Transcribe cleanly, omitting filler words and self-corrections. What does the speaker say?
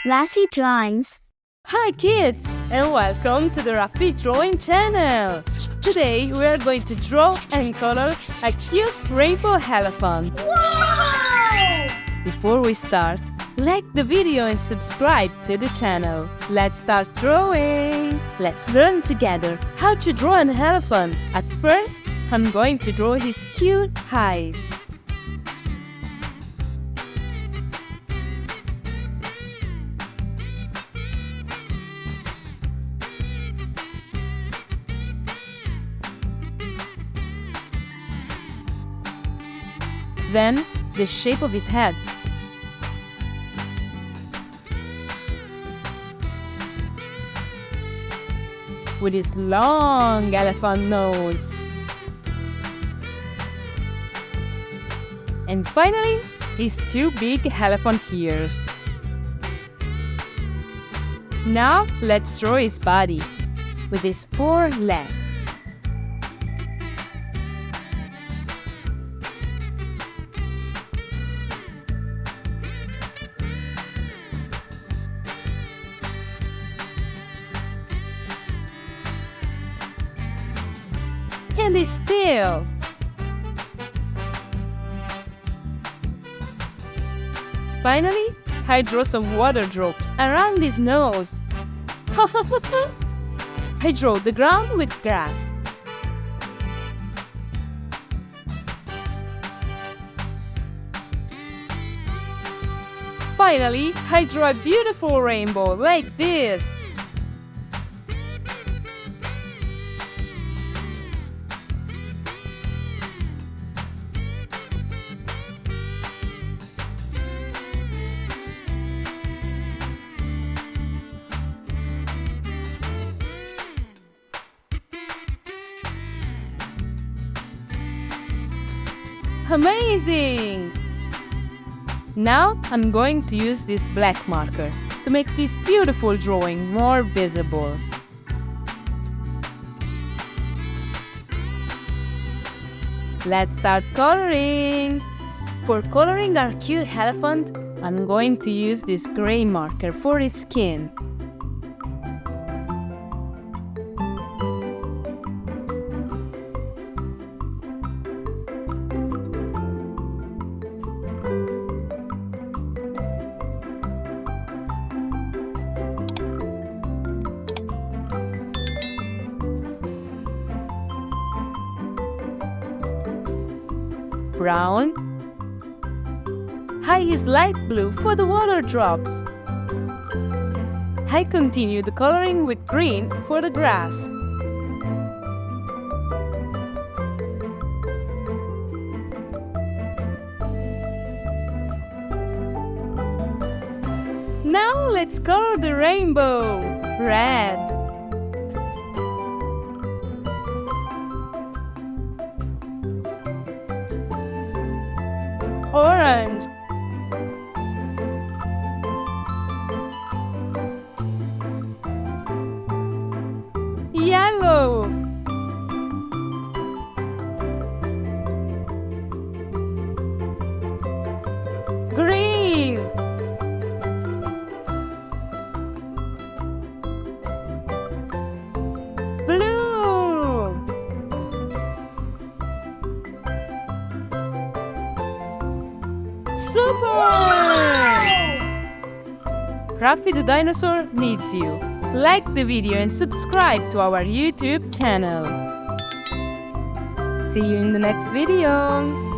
Raffy Drawings. Hi kids, and welcome to the Raffy Drawing channel. Today we are going to draw and color a cute rainbow elephant. Wow! Before we start, like the video and subscribe to the channel. Let's start drawing. Let's learn together how to draw an elephant. At first, I'm going to draw his cute eyes. Then, the shape of his head. With his long elephant nose. And finally, his two big elephant ears. Now, let's draw his body with his four legs. And his tail. Finally, I draw some water drops around his nose. I draw the ground with grass. Finally, I draw a beautiful rainbow like this. Amazing! Now I'm going to use this black marker to make this beautiful drawing more visible. Let's start coloring! For coloring our cute elephant, I'm going to use this gray marker for his skin. Brown. I use light blue for the water drops. I continue the coloring with green for the grass. Now let's color the rainbow. Red. Orange. Yellow. Green. Blue. Super! Raffy the dinosaur needs you. Like the video and subscribe to our YouTube channel. See you in the next video.